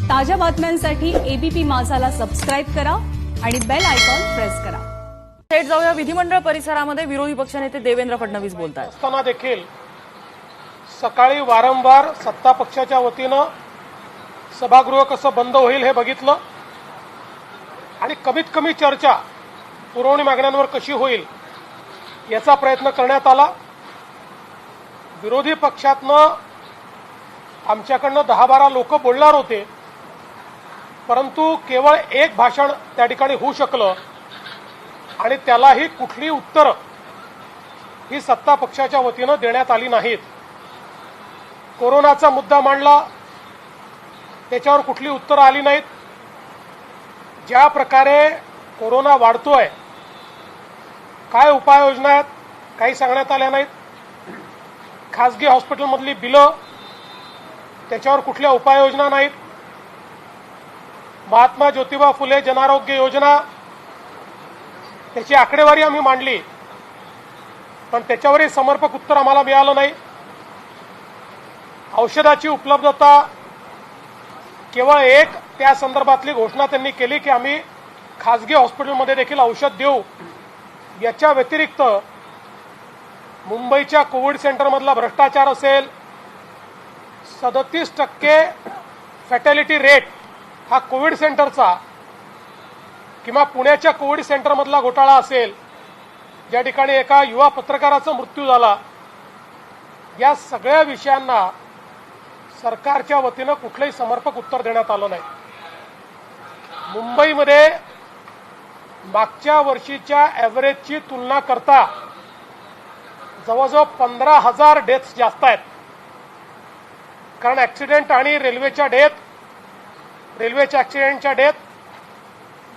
ताज्या बातम्यांसाठी ABP माझाला subscribe करा आणि बेल आयकॉन प्रेस करा। थेट जाऊया विधिमंडळ परिसरामध्ये विरोधी पक्षनेते देवेंद्र फडणवीस बोलतात। असताना देखील सकाळी वारंवार सत्ता पक्षाच्या वतीनं सभागृह कसं बंद होईल हे बघितलं आणि कमीत कमी चर्चा पुरवणी मागण्यांवर कशी होईल याचा प्रयत्न करण्यात आला। विरोधी पक्षातनं आमच्याकडनं 10-12 लोक बोलणार होते, परंतु केवळ एक भाषण त्या ठिकाणी होऊ शकलं आणि त्यालाही कुठली उत्तरं ही सत्ता पक्षाच्या वतीनं देण्यात आली नाहीत। कोरोनाचा मुद्दा मांडला, त्याच्यावर कुठली उत्तरं आली नाहीत। ज्या प्रकारे कोरोना वाढतोय, काय उपाययोजना आहेत काही सांगण्यात आल्या नाहीत। खासगी हॉस्पिटलमधली बिलं, त्याच्यावर कुठल्या उपाययोजना नाहीत। महात्मा ज्योतिबा फुले जनआरोग्य योजना, त्याची आकडेवारी आम्ही मांडली, पण त्याच्यावरही समर्पक उत्तर आम्हाला मिळालं नाही। औषधाची उपलब्धता, केवळ एक त्या संदर्भातली घोषणा त्यांनी केली की आम्ही खासगी हॉस्पिटलमध्ये देखील औषध देऊ। याच्या व्यतिरिक्त मुंबईच्या कोविड सेंटरमधला भ्रष्टाचार असेल, 37% फॅटॅलिटी रेट हा कोविड सेंटरचा, किंवा पुण्याच्या कोविड सेंटरमधला घोटाळा असेल ज्या ठिकाणी एका युवा पत्रकाराचा मृत्यू झाला, या सगळ्या विषयांना सरकारच्या वतीनं कुठलंही समर्पक उत्तर देण्यात आलं नाही। मुंबईमध्ये मागच्या वर्षीच्या ॲव्हरेजची तुलना करता जवळजवळ 15,000 डेथ्स जास्त आहेत, कारण ॲक्सिडेंट आणि रेल्वेच्या ॲक्सिडेंटच्या डेथ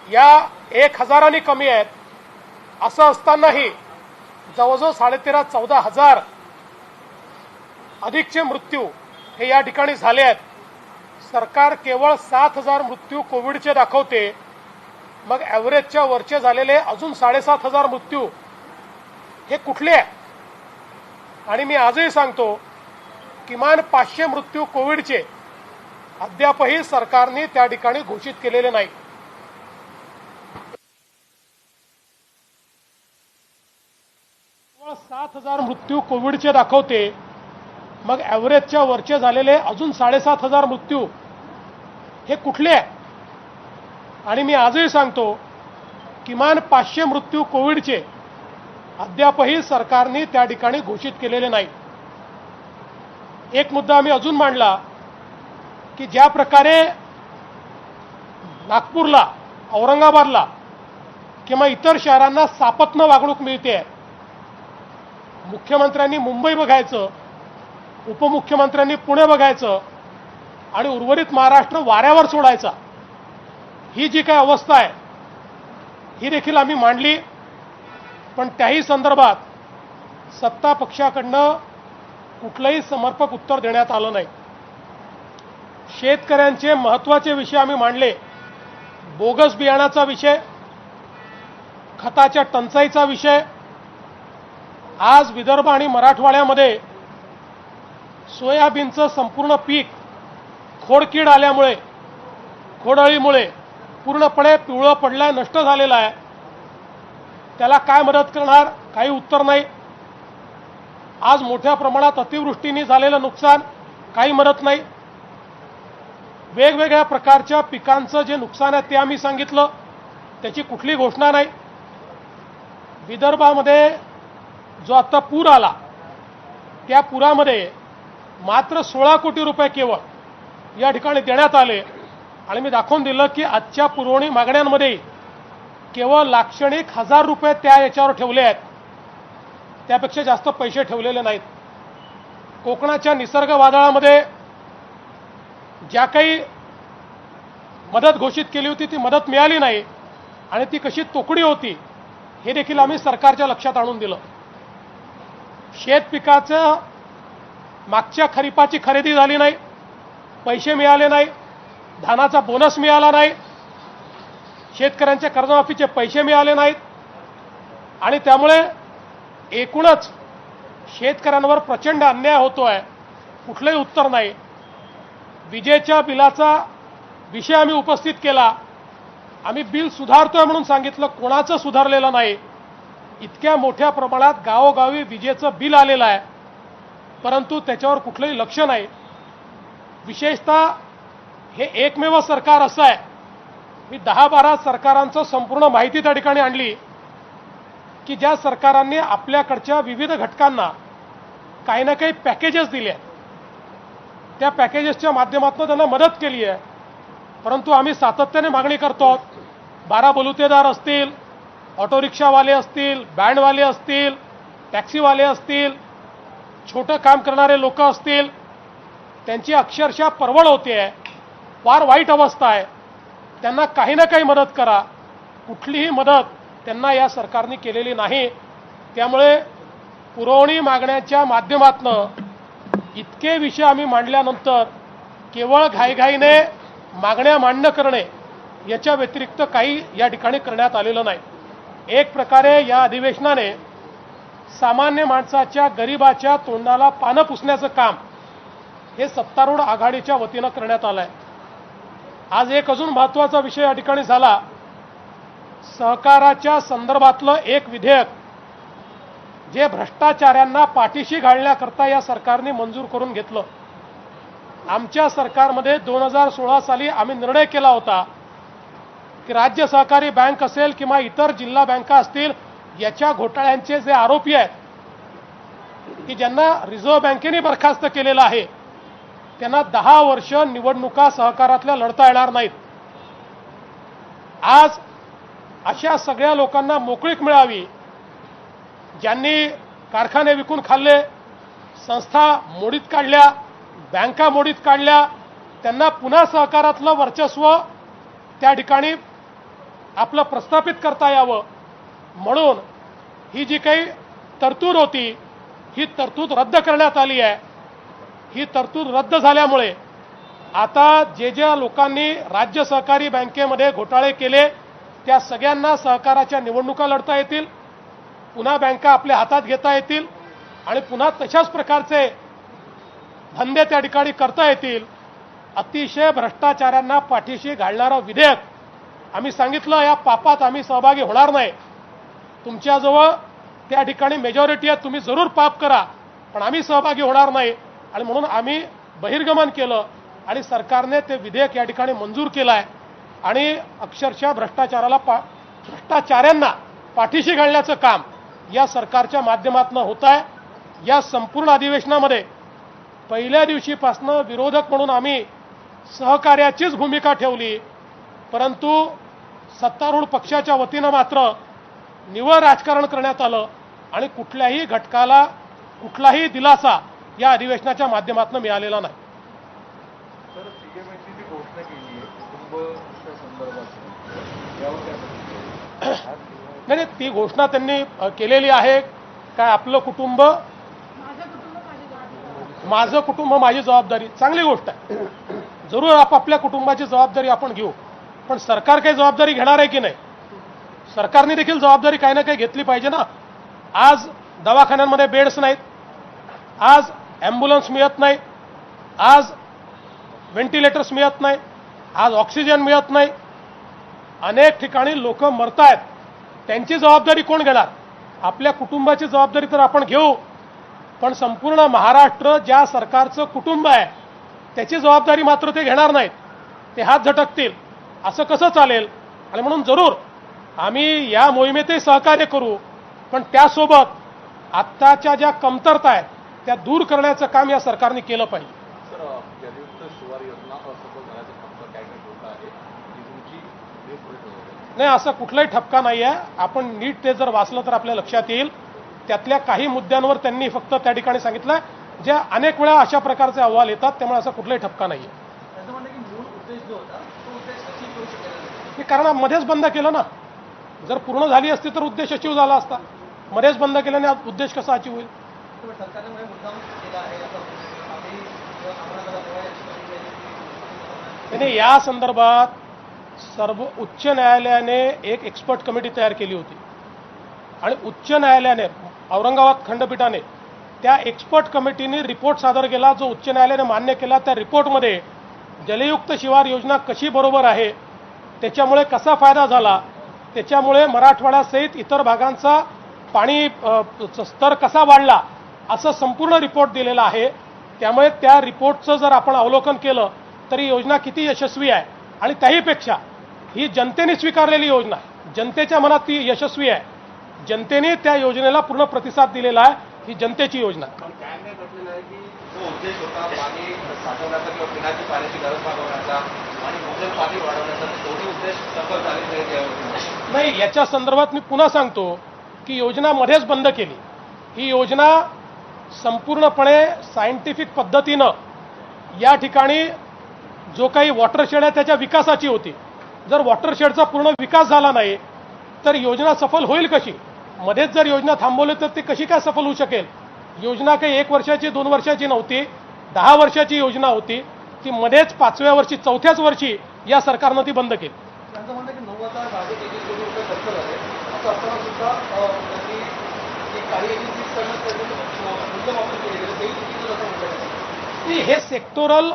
या 1,000 कमी आहेत। असं असतानाही जवळजवळ 13,000-14,000 अधिकचे मृत्यू हे या ठिकाणी झाले आहेत। सरकार केवळ 7,000 मृत्यू कोविडचे दाखवते, मग ॲव्हरेजच्या वरचे झालेले अजून 7,500 मृत्यू हे कुठले आहे? आणि मी आजही सांगतो, किमान 500 मृत्यू कोविडचे अद्यापही सरकारने त्या ठिकाणी घोषित केलेले नाही। 7,000 मृत्यू कोविडचे दाखवते, मग ॲव्हरेजच्या वरचे झालेले अजून 7,500 मृत्यू हे कुठले आहे? आणि मी आजही सांगतो, किमान 500 मृत्यू कोविडचे अद्यापही सरकारने त्या ठिकाणी घोषित केलेले नाही। एक मुद्दा आम्ही अजून मांडला की ज्या प्रकारे नागपूरला, औरंगाबादला किंवा इतर शहरांना सापत्न वागणूक मिळते, मुख्यमंत्र्यांनी मुंबई बघायचं, उपमुख्यमंत्र्यांनी पुणे बघायचं आणि उर्वरित महाराष्ट्र वाऱ्यावर सोडायचा, ही जी काय अवस्था आहे ही देखील आम्ही मांडली। पण त्याही संदर्भात सत्ता पक्षाकडनं कुठलंही समर्पक उत्तर देण्यात आलं नाही। शेतकऱ्यांचे महत्त्वाचे विषय आम्ही मांडले, बोगस बियाणाचा विषय, खताच्या टंचाईचा विषय। आज विदर्भ आणि मराठवाड्यामध्ये सोयाबीनचं संपूर्ण पीक खोडकीड आल्यामुळे, खोडअळीमुळे पूर्णपणे पिवळं पडलंय, नष्ट झालेलं आहे। त्याला काय मदत करणार? काही उत्तर नाही। आज मोठ्या प्रमाणात अतिवृष्टीने झालेलं नुकसान, काही मदत नाही। वेगवेगळ्या प्रकारच्या पिकांचं जे नुकसान आहे ते आम्ही सांगितलं, त्याची कुठली घोषणा नाही। विदर्भामध्ये जो आता पूर आला, त्या पुरामध्ये मात्र 16 कोटी रुपये केवळ या ठिकाणी देण्यात आले आणि मी दाखवून दिलं की आजच्या पुरवणी मागण्यांमध्ये केवळ लाक्षणिक 1,000 रुपये त्या याच्यावर ठेवले आहेत, त्यापेक्षा जास्त पैसे ठेवलेले नाहीत। कोकणाच्या निसर्ग वादळामध्ये ज्या काही मदत घोषित केली होती ती मदत मिळाली नाही आणि ती कशी तोकडी होती हे देखील आम्ही सरकारच्या लक्षात आणून दिलं। शेत पिकाचं मागच्या खरीपाची खरेदी झाली नाही, पैसे मिळाले नाही, धानाचा बोनस मिळाला नाही, शेतकऱ्यांच्या कर्जमाफीचे पैसे मिळाले नाहीत आणि त्यामुळे एकूणच शेतकऱ्यांवर प्रचंड अन्याय होतोय, कुठलंही उत्तर नाही। विजेच्या बिलाचा विषय आम्ही उपस्थित केला. आम्ही बिल सुधारतोय म्हणून सांगितलं, कोणाचं सुधारलेलं नाही. इतक्या मोठ्या प्रमाणात गावोगावी विजेचं बिल आलेलं आहे, परंतु त्याच्यावर कुठलंही लक्ष नाही. विशेषतः हे एकमेव सरकार असं आहे, मी 10-12 सरकारांचं संपूर्ण माहिती त्या ठिकाणी आणली की ज्या सरकारांनी आपल्याकडच्या विविध घटकांना काही ना काही पॅकेजेस दिले आहेत. त्या पॅकेजेसच्या माध्यमातून त्यांना मदत केली आहे. परंतु आम्ही सातत्याने मागणी करतो, 12 बलुतेदार असतील, ऑटो रिक्षावाले असतील, बँडवाले असतील, टॅक्सीवाले असतील, छोटं काम करणारे लोक असतील, त्यांची अक्षरशः परवड होते आहे. फार वाईट अवस्था आहे. त्यांना काही ना काही मदत करा. कुठलीही मदत त्यांना या सरकारने केलेली नाही. त्यामुळे पुरवणी मागण्याच्या माध्यमातून इतके विषय आम्ही मांडल्यानंतर केवळ घाईघाईने मागण्या मान्य करणे याच्या व्यतिरिक्त काही या ठिकाणी करण्यात आलेलं नाही. एक प्रकारे या अधिवेशनाने सामान्य माणसाच्या, गरिबाच्या तोंडाला पानं पुसण्याचं काम हे सत्तारूढ आघाडीच्या वतीनं करण्यात आलं आहे. आज एक अजून महत्त्वाचा विषय या ठिकाणी झाला. सहकाराच्या संदर्भातलं एक विधेयक जे भ्रष्टाचाऱ्यांना पाठीशी घालण्याकरता या सरकारने मंजूर करून घेतलं. आमच्या सरकारमध्ये 2016 साली आम्ही निर्णय केला होता की राज्य सहकारी बँक असेल किंवा इतर जिल्हा बँका असतील, याच्या घोटाळ्यांचे जे आरोपी आहेत की ज्यांना रिझर्व्ह बँकेने बरखास्त केलेलं आहे, त्यांना 10 वर्ष निवडणुका सहकारातल्या लढता येणार नाहीत. आज अशा सगळ्या लोकांना मोकळीक मिळावी, ज्यांनी कारखाने विकून खाल्ले, संस्था मोडीत काढल्या, बँका मोडीत काढल्या, त्यांना पुन्हा सहकारातलं वर्चस्व त्या ठिकाणी आपलं प्रस्थापित करता यावं म्हणून ही जी काही तरतूद होती, ही तरतूद रद्द करण्यात आली आहे. ही तरतूद रद्द झाल्यामुळे आता जे ज्या लोकांनी राज्य सहकारी बँकेमध्ये घोटाळे केले त्या सगळ्यांना सहकाराच्या निवडणुका लढता येतील, पुन्हा बँका आपल्या हातात घेता येतील आणि पुन्हा तशाच प्रकारचे धंदे त्या ठिकाणी करता येतील. अतिशय भ्रष्टाचाऱ्यांना पाठीशी घालणारं विधेयक आम्ही सांगितलं, या पापात आम्ही सहभागी होणार नाही. तुमच्याजवळ त्या ठिकाणी मेजॉरिटी आहे, तुम्ही जरूर पाप करा, पण आम्ही सहभागी होणार नाही. आणि म्हणून आम्ही बहिर्गमन केलं आणि सरकारने ते विधेयक या ठिकाणी मंजूर केलं आहे. आणि अक्षरशः भ्रष्टाचाऱ्यांना पाठीशी घालण्याचं काम या सरकारच्या माध्यमातून होत आहे. या संपूर्ण अधिवेशनामध्ये पहिल्या दिवशीपासून विरोधक म्हणून आम्ही सहकार्याचीच भूमिका ठेवली, परंतु सत्तारूढ पक्षाच्या वतीनं मात्र निव्वळ राजकारण करण्यात आलं आणि कुठल्याही घटकाला कुठलाही दिलासा या अधिवेशनाच्या माध्यमातून मिळालेला नाही. तर सीएमएची जी घोषणा केली आहे कुटुंबाच्या संदर्भात यावर काय म्हणतात? नाही, ती घोषणा त्यांनी केलेली आहे. काय आपलं कुटुंब माझं कुटुंब माझी जबाबदारी, चांगली गोष्ट आहे. जरूर आपापल्या कुटुंबाची जबाबदारी आपण घेऊ, पण सरकार काही जबाबदारी घेणार आहे की नाही? सरकारने देखील जबाबदारी काही ना काही घेतली पाहिजे ना. आज दवाखान्यांमध्ये बेड्स नाहीत, आज ॲम्ब्युलन्स मिळत नाही, आज व्हेंटिलेटर्स मिळत नाही, आज ऑक्सिजन मिळत नाही, अनेक ठिकाणी लोक मरत आहेत. त्यांची जबाबदारी कोण घेणार? आपल्या कुटुंबाची जबाबदारी तर आपण घेऊ, पण संपूर्ण महाराष्ट्र ज्या सरकारचं कुटुंब आहे त्याची जबाबदारी मात्र ते घेणार नाहीत. ते हात झटकतील. असं कसं चालेल? आणि म्हणून जरूर आम्ही या मोहिमेतही सहकार्य करू, पण त्यासोबत आत्ताच्या ज्या कमतरता आहेत त्या दूर करण्याचं काम या सरकारने केलं पाहिजे. सर, जलयुक्त शिवार योजना असफल झाल्याचं फक्त काय ठोका आहे ही तुमची नाही, असं कुठलाही ठपका नाही आहे. आपण नीट ते जर वाचलं तर आपल्या लक्षात येईल. त्यातल्या काही मुद्द्यांवर त्यांनी फक्त त्या ठिकाणी सांगितलं, ज्या अनेक वेळा अशा प्रकारचे अहवाल येतात, त्यामुळे असा कुठलाही ठपका नाही आहे. हे कारण मध्येच बंद केलं ना. जर पूर्ण झाली असती तर उद्देश अचीव झाला असता. मध्येच बंद केल्याने उद्देश कसा अचीव होईल? नाही, या संदर्भात सर्व उच्च न्यायालयाने एक एक्सपर्ट कमिटी तयार केली होती आणि उच्च न्यायालयाने, औरंगाबाद खंडपीठाने त्या एक्सपर्ट कमिटीने रिपोर्ट सादर केला, जो उच्च न्यायालयाने मान्य केला. त्या रिपोर्टमध्ये जलयुक्त शिवार योजना कशी बरोबर आहे, त्याच्यामुळे कसा फायदा झाला, त्याच्यामुळे मराठवाड्यासहित इतर भागांचा पाणी स्तर कसा वाढला, असं संपूर्ण रिपोर्ट दिलेला आहे. त्यामुळे त्या रिपोर्टचं जर आपण अवलोकन केलं तरी योजना किती यशस्वी आहे आणि त्याहीपेक्षा ही जनतेने स्वीकारलेली योजना आहे. जनतेच्या मनात ती यशस्वी आहे. जनतेने त्या योजनेला पूर्ण प्रतिसाद दिलेला आहे. ही जनतेची योजना आहे. पण काय नाही म्हटलेलं आहे की जो उद्देश होता पाणी साठवण्याचा किंवा पिण्याची पाण्याची गरज भागवण्याचा आणि भूजल पाणी वाढवण्याचा, दोन्ही उद्देश सफल झाले नाहीत या योजनेत. नाही, याच्या संदर्भात मी पुन्हा सांगतो की योजना मध्येच बंद केली. ही योजना संपूर्णपणे सायंटिफिक पद्धतीनं या ठिकाणी जो काही वॉटरशेड आहे त्याच्या विकासाची होती. जर वॉटरशेडचा पूर्ण विकास झाला नाही तर योजना सफल होईल कशी? मध्येच जर योजना थांबवली तर ती कशी काय सफल होऊ शकेल? योजना काही 1 वर्षाची 2 वर्षाची नव्हती, 10 वर्षाची योजना होती. ती मध्येच 5व्या वर्षी 4थ्याच वर्षी या सरकारनं ती बंद केली. त्यांचं म्हणणं की 9,023 कोटी रुपये खर्च झाले असं असताना सुद्धा त्यांनी काही एजन्सीकडनं त्याचं मूल्यमापन केले गेले, तेही चुकीचं असं म्हटलं. हे सेक्टोरल,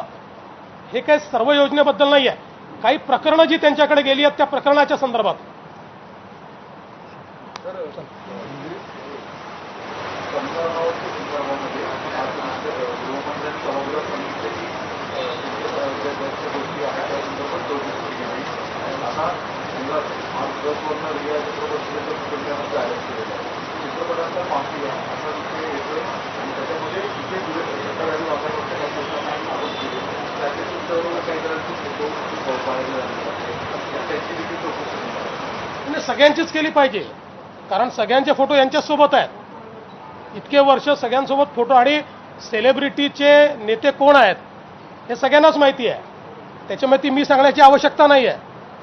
हे काही सर्व योजनेबद्दल नाही आहे. काही प्रकरणं जी त्यांच्याकडे गेली आहेत त्या प्रकरणाच्या संदर्भात. तर पंतप्रधानांच्या संदर्भामध्ये आज गृहमंत्र्यांनी सभागृहात सांगितलं की ज्या गोष्टी आहेत त्या संदर्भात चौकशी केली नाही. आता आज बसवरनं रिया चित्रपट चित्रपटामध्ये आरोप केलेला आहे. चित्रपटांचा माफी आहे असा विषय येतोय आणि त्याच्यामध्ये इथे सरकारी वापरकर्ते काही लोकांना आरोप केले. त्याचे सुद्धा काही जणांचे फोटो पाहायला झाले त्याची देखील चौकशी होणार आणि सगळ्यांचीच केली पाहिजे, कारण सगळ्यांचे फोटो यांच्यासोबत आहेत. इतके वर्ष सगळ्यांसोबत फोटो, आणि सेलिब्रिटीचे नेते कोण आहेत हे सगळ्यांनाच माहिती आहे. त्याच्यामुळे ती मी सांगण्याची आवश्यकता नाही आहे.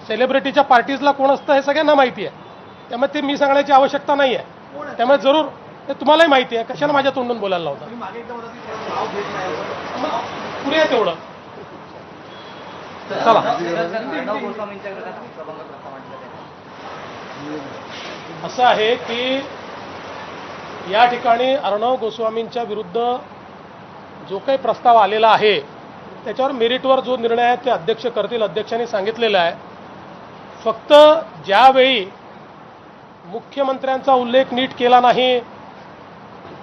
सेलिब्रिटीच्या पार्टीजला कोण असतं हे सगळ्यांना माहिती आहे. त्यामुळे ते मी सांगण्याची आवश्यकता नाही आहे. त्यामुळे जरूर ते तुम्हालाही माहिती आहे. कशाला माझ्या तोंडून बोलायला लावता? पुरे आहे तेवढं. चला, असं आहे की या ठिकाणी अर्णव गोस्वामींच्या विरुद्ध जो काही प्रस्ताव आलेला आहे त्याच्यावर मेरिटवर जो निर्णय आहे ते अध्यक्ष करतील. अध्यक्षांनी सांगितलेलं आहे. फक्त ज्यावेळी मुख्यमंत्र्यांचा उल्लेख नीट केला नाही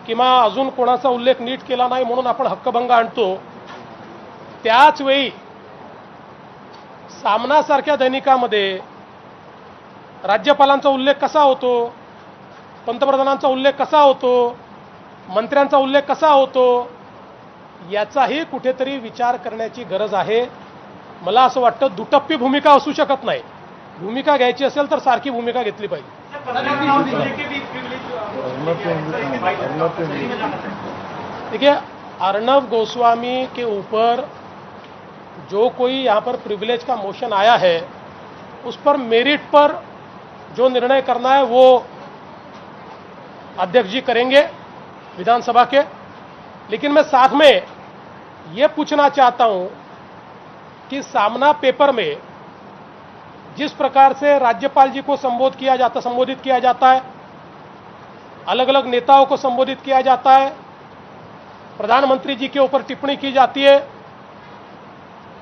किंवा अजून कोणाचा उल्लेख नीट केला नाही म्हणून आपण हक्कभंग आणतो, त्याच वेळी सामनासारख्या दैनिकामध्ये राज्यपालांचा उल्लेख कसा होतो, पंतप्रधानांचा उल्लेख कसा होतो, मंत्र्यांचा उल्लेख कसा होतो, याचाही कुठेतरी विचार करण्याची गरज आहे. मला असं वाटतं दुटप्पी भूमिका असू शकत नाही. भूमिका घ्यायची असेल तर सारखी भूमिका घेतली पाहिजे. देखिए, अर्णव गोस्वामी के ऊपर जो कोई यहाँ पर प्रिविलेज का मोशन आया है उस पर मेरिट पर जो निर्णय करना है वो अध्यक्ष जी करेंगे विधानसभा के. लेकिन मैं साथ में ये पूछना चाहता हूं कि सामना पेपर में जिस प्रकार से राज्यपाल जी को संबोधित किया जाता है, अलग अलग नेताओं को संबोधित किया जाता है, प्रधानमंत्री जी के ऊपर टिप्पणी की जाती है,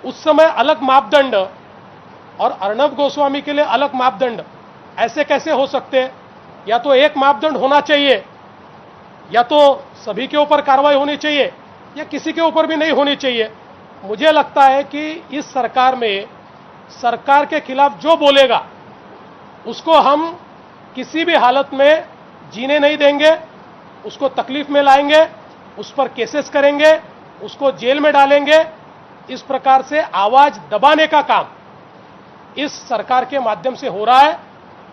उस समय अलग मापदंड और अर्णव गोस्वामी के लिए अलग मापदंड ऐसे कैसे हो सकते? या तो एक मापदंड होना चाहिए, या तो सभी के ऊपर कार्रवाई होनी चाहिए, या किसी के ऊपर भी नहीं होनी चाहिए. मुझे लगता है कि इस सरकार में सरकार के खिलाफ जो बोलेगा उसको हम किसी भी हालत में जीने नहीं देंगे, उसको तकलीफ में लाएंगे, उस पर केसेस करेंगे, उसको जेल में डालेंगे. इस प्रकार से आवाज दबाने का काम इस सरकार के माध्यम से हो रहा है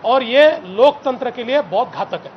और ये लोकतंत्र के लिए बहुत घातक है.